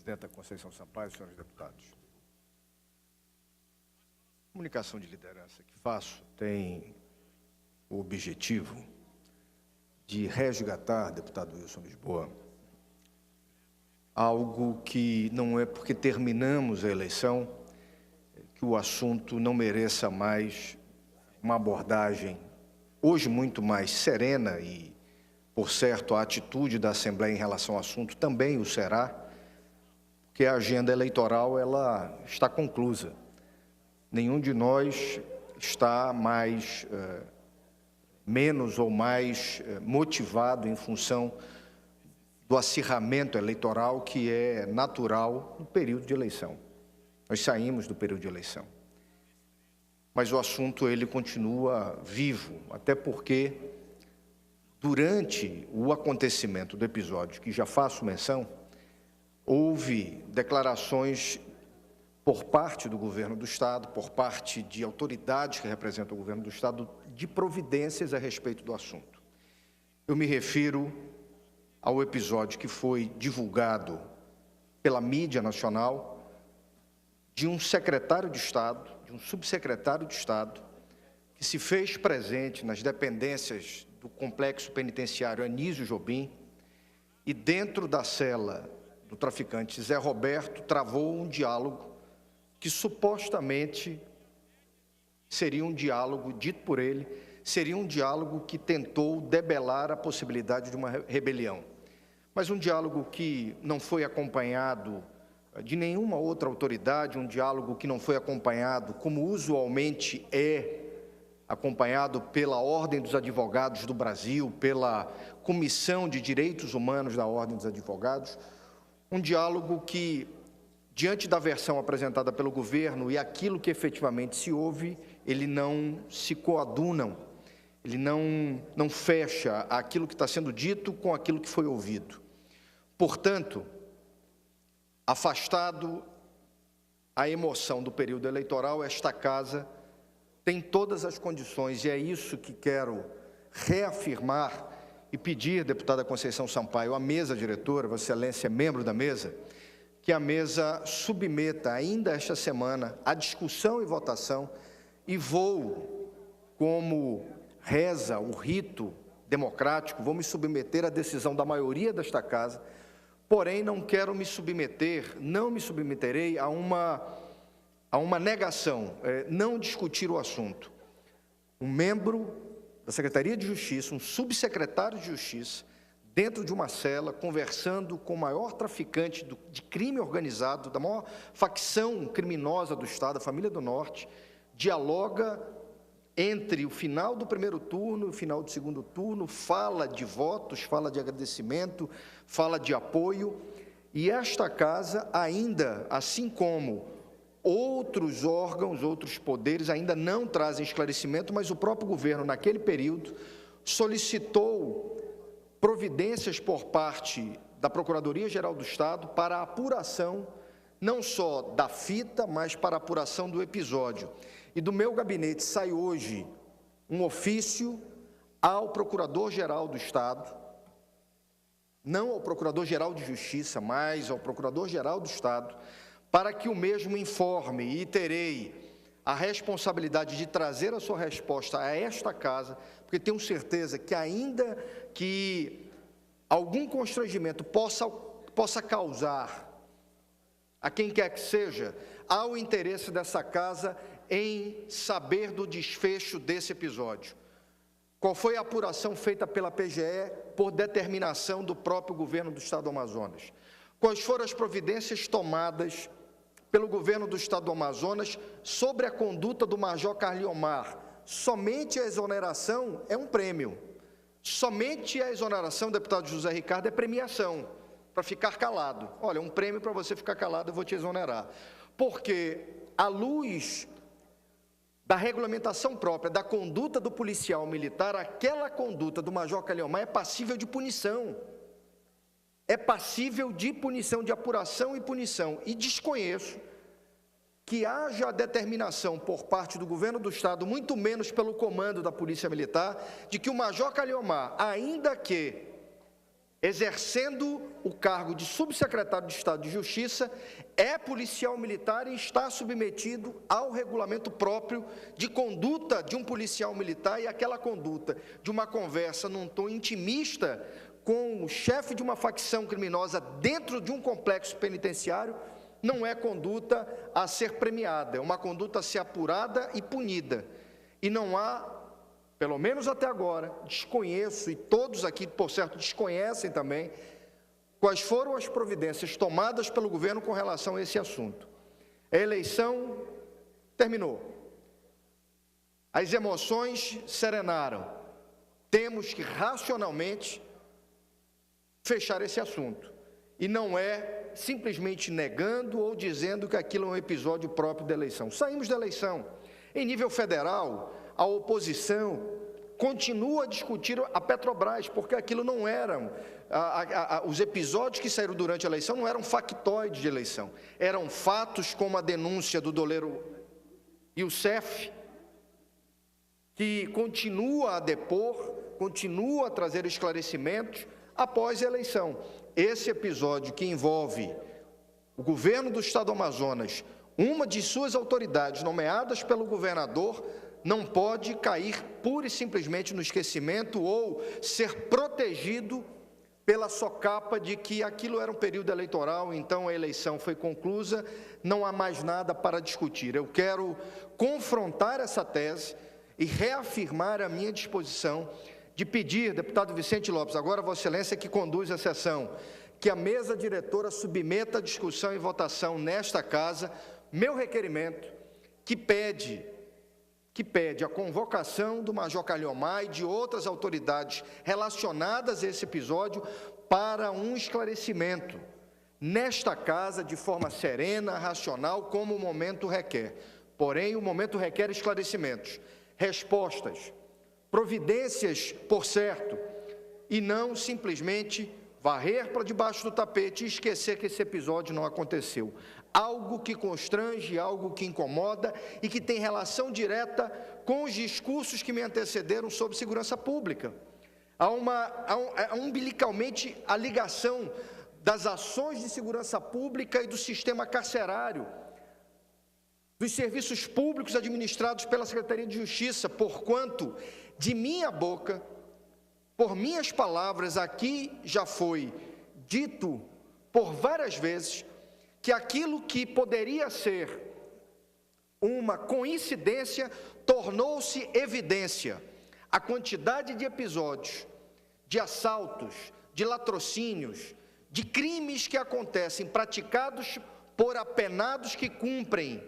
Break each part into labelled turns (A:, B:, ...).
A: Presidenta Conceição Sampaio, senhores deputados. A comunicação de liderança que faço tem o objetivo de resgatar, deputado Wilson Lisboa, algo que não é porque terminamos a eleição que o assunto não mereça mais uma abordagem hoje muito mais serena e, por certo, a atitude da Assembleia em relação ao assunto também o será, porque a agenda eleitoral ela está conclusa. Nenhum de nós está menos ou mais motivado em função do acirramento eleitoral que é natural no período de eleição. Nós saímos do período de eleição. Mas o assunto ele continua vivo, até porque durante o acontecimento do episódio, que já faço menção, houve declarações por parte do governo do Estado, por parte de autoridades que representam o governo do Estado, de providências a respeito do assunto. Eu me refiro ao episódio que foi divulgado pela mídia nacional de um secretário de Estado, de um subsecretário de Estado, que se fez presente nas dependências do complexo penitenciário Anísio Jobim e dentro da cela do traficante Zé Roberto travou um diálogo que supostamente seria um diálogo, dito por ele, seria um diálogo que tentou debelar a possibilidade de uma rebelião. Mas um diálogo que não foi acompanhado de nenhuma outra autoridade, um diálogo que não foi acompanhado, como usualmente é acompanhado pela Ordem dos Advogados do Brasil, pela Comissão de Direitos Humanos da Ordem dos Advogados, um diálogo que, diante da versão apresentada pelo governo e aquilo que efetivamente se ouve, ele não se coadunam, ele não fecha aquilo que está sendo dito com aquilo que foi ouvido. Portanto, afastado a emoção do período eleitoral, esta casa tem todas as condições, e é isso que quero reafirmar e pedir, deputada Conceição Sampaio, à mesa diretora, Vossa Excelência é membro da mesa, que a mesa submeta ainda esta semana a discussão e votação, e vou, como reza o rito democrático, vou me submeter à decisão da maioria desta casa, porém não quero me submeter, não me submeterei a uma negação, não discutir o assunto. Um membro da Secretaria de Justiça, um subsecretário de Justiça, dentro de uma cela, conversando com o maior traficante de crime organizado, da maior facção criminosa do Estado, a Família do Norte, dialoga entre o final do primeiro turno e o final do segundo turno, fala de votos, fala de agradecimento, fala de apoio, e esta casa ainda, assim como outros órgãos, outros poderes, ainda não trazem esclarecimento, mas o próprio governo, naquele período, solicitou providências por parte da Procuradoria-Geral do Estado para a apuração, não só da fita, mas para a apuração do episódio. E do meu gabinete sai hoje um ofício ao Procurador-Geral do Estado, não ao Procurador-Geral de Justiça, mas ao Procurador-Geral do Estado, para que o mesmo informe, e terei a responsabilidade de trazer a sua resposta a esta casa, porque tenho certeza que ainda que algum constrangimento possa causar a quem quer que seja, há o interesse dessa casa em saber do desfecho desse episódio. Qual foi a apuração feita pela PGE por determinação do próprio governo do Estado do Amazonas? Quais foram as providências tomadas pelo governo do Estado do Amazonas sobre a conduta do Major Carliomar? Somente a exoneração é um prêmio. Somente a exoneração, deputado José Ricardo, é premiação, para ficar calado. Olha, um prêmio para você ficar calado, eu vou te exonerar. Porque, à luz da regulamentação própria, da conduta do policial militar, aquela conduta do Major Carliomar é passível de punição. É passível de punição, de apuração e punição. E desconheço que haja determinação por parte do governo do Estado, muito menos pelo comando da Polícia Militar, de que o Major Carliomar, ainda que exercendo o cargo de subsecretário de Estado de Justiça, é policial militar e está submetido ao regulamento próprio de conduta de um policial militar, e aquela conduta de uma conversa num tom intimista com o chefe de uma facção criminosa dentro de um complexo penitenciário não é conduta a ser premiada, é uma conduta a ser apurada e punida. E não há, pelo menos até agora, desconheço, e todos aqui, por certo, desconhecem também, quais foram as providências tomadas pelo governo com relação a esse assunto. A eleição terminou. As emoções serenaram. Temos que, racionalmente, fechar esse assunto. E não é simplesmente negando ou dizendo que aquilo é um episódio próprio da eleição. Saímos da eleição. Em nível federal, a oposição continua a discutir a Petrobras, porque aquilo não eram, os episódios que saíram durante a eleição não eram factoides de eleição, eram fatos como a denúncia do doleiro Youssef, que continua a depor, continua a trazer esclarecimentos após a eleição. Esse episódio que envolve o governo do Estado do Amazonas, uma de suas autoridades nomeadas pelo governador, não pode cair pura e simplesmente no esquecimento ou ser protegido pela socapa de que aquilo era um período eleitoral, então a eleição foi conclusa, não há mais nada para discutir. Eu quero confrontar essa tese e reafirmar a minha disposição de pedir, deputado Vicente Lopes, agora Vossa Excelência que conduz a sessão, que a mesa diretora submeta a discussão e votação nesta casa, meu requerimento, que pede a convocação do Major Calhomar e de outras autoridades relacionadas a esse episódio para um esclarecimento nesta casa de forma serena, racional, como o momento requer. Porém, o momento requer esclarecimentos, respostas, providências, por certo, e não simplesmente varrer para debaixo do tapete e esquecer que esse episódio não aconteceu. Algo que constrange, algo que incomoda e que tem relação direta com os discursos que me antecederam sobre segurança pública. Há umbilicalmente a ligação das ações de segurança pública e do sistema carcerário, dos serviços públicos administrados pela Secretaria de Justiça, porquanto de minha boca, por minhas palavras, aqui já foi dito por várias vezes que aquilo que poderia ser uma coincidência tornou-se evidência. A quantidade de episódios, de assaltos, de latrocínios, de crimes que acontecem praticados por apenados que cumprem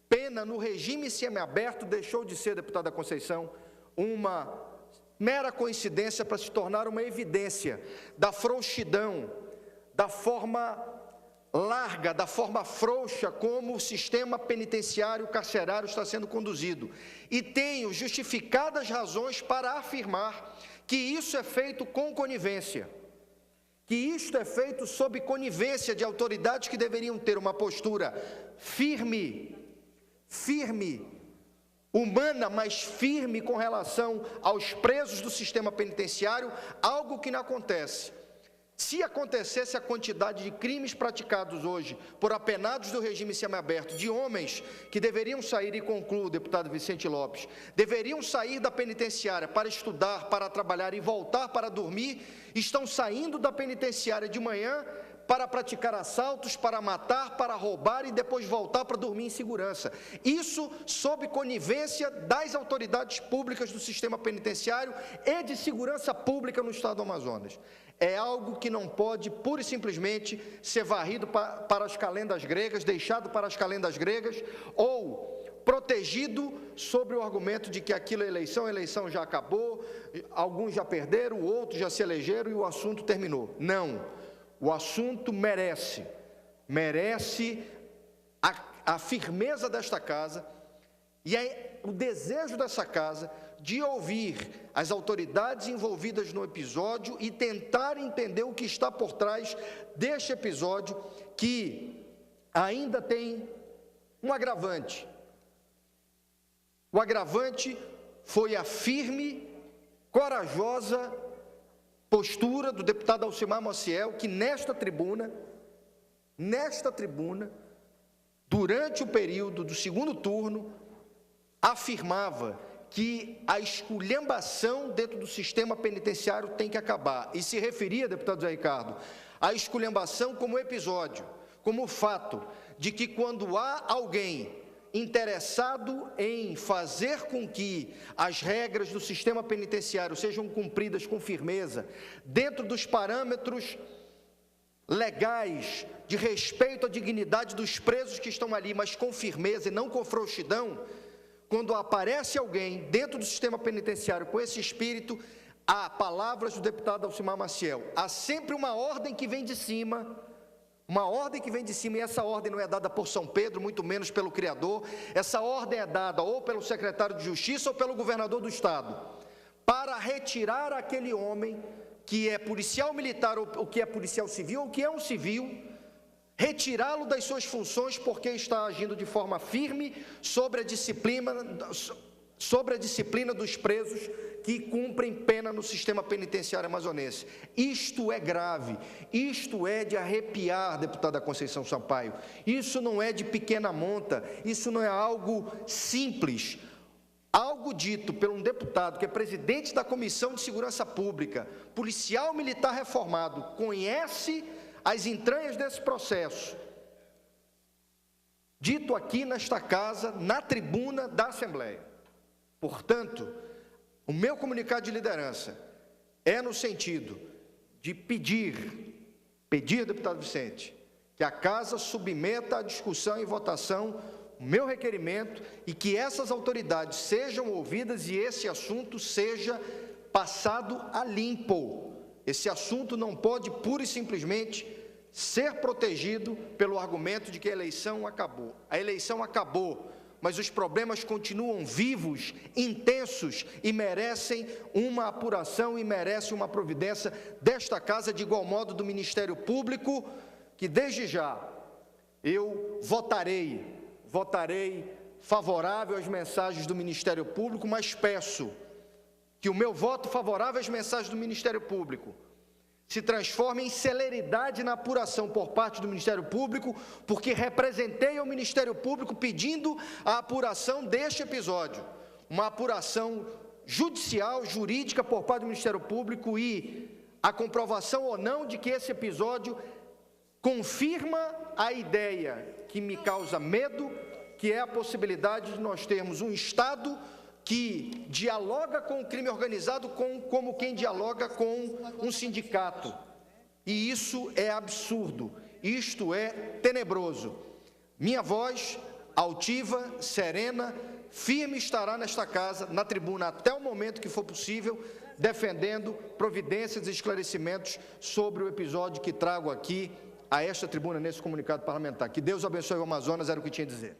A: pena no regime semiaberto deixou de ser, deputada Conceição, uma mera coincidência para se tornar uma evidência da frouxidão, da forma larga, da forma frouxa como o sistema penitenciário carcerário está sendo conduzido. E tenho justificadas razões para afirmar que isso é feito com conivência, que isto é feito sob conivência de autoridades que deveriam ter uma postura firme, humana, mas firme com relação aos presos do sistema penitenciário, algo que não acontece. Se acontecesse a quantidade de crimes praticados hoje por apenados do regime semiaberto, de homens que deveriam sair, e concluo, deputado Vicente Lopes, deveriam sair da penitenciária para estudar, para trabalhar e voltar para dormir, estão saindo da penitenciária de manhã para praticar assaltos, para matar, para roubar e depois voltar para dormir em segurança. Isso sob conivência das autoridades públicas do sistema penitenciário e de segurança pública no estado do Amazonas. É algo que não pode, pura e simplesmente, ser varrido para as calendas gregas, deixado para as calendas gregas, ou protegido sobre o argumento de que aquilo é eleição, a eleição já acabou, alguns já perderam, outros já se elegeram e o assunto terminou. Não. O assunto merece a firmeza desta casa e o desejo dessa casa de ouvir as autoridades envolvidas no episódio e tentar entender o que está por trás deste episódio, que ainda tem um agravante. O agravante foi a firme, corajosa postura do deputado Alcimar Maciel, que nesta tribuna, durante o período do segundo turno, afirmava que a esculhambação dentro do sistema penitenciário tem que acabar. E se referia, deputado Zé Ricardo, à esculhambação como episódio, como fato de que quando há alguém interessado em fazer com que as regras do sistema penitenciário sejam cumpridas com firmeza, dentro dos parâmetros legais de respeito à dignidade dos presos que estão ali, mas com firmeza e não com frouxidão, quando aparece alguém dentro do sistema penitenciário com esse espírito, há palavras do deputado Alcimar Maciel, há sempre uma ordem que vem de cima, e essa ordem não é dada por São Pedro, muito menos pelo Criador, essa ordem é dada ou pelo secretário de Justiça ou pelo governador do Estado, para retirar aquele homem que é policial militar ou que é policial civil ou que é um civil, retirá-lo das suas funções porque está agindo de forma firme sobre a disciplina dos presos que cumprem pena no sistema penitenciário amazonense. Isto é grave, isto é de arrepiar, deputada Conceição Sampaio, isso não é de pequena monta, isso não é algo simples. Algo dito por um deputado que é presidente da Comissão de Segurança Pública, policial militar reformado, conhece as entranhas desse processo, dito aqui nesta casa, na tribuna da Assembleia. Portanto, o meu comunicado de liderança é no sentido de pedir, deputado Vicente, que a casa submeta à discussão e votação o meu requerimento e que essas autoridades sejam ouvidas e esse assunto seja passado a limpo. Esse assunto não pode pura e simplesmente ser protegido pelo argumento de que a eleição acabou. A eleição acabou, mas os problemas continuam vivos, intensos e merecem uma apuração e merecem uma providência desta casa, de igual modo do Ministério Público, que desde já eu votarei favorável às mensagens do Ministério Público, mas peço que o meu voto favorável às mensagens do Ministério Público se transforme em celeridade na apuração por parte do Ministério Público, porque representei ao Ministério Público pedindo a apuração deste episódio, uma apuração judicial, jurídica por parte do Ministério Público e a comprovação ou não de que esse episódio confirma a ideia que me causa medo, que é a possibilidade de nós termos um Estado que dialoga com o crime organizado como quem dialoga com um sindicato. E isso é absurdo, isto é tenebroso. Minha voz, altiva, serena, firme estará nesta casa, na tribuna, até o momento que for possível, defendendo providências e esclarecimentos sobre o episódio que trago aqui a esta tribuna, nesse comunicado parlamentar. Que Deus abençoe o Amazonas, era o que tinha a dizer.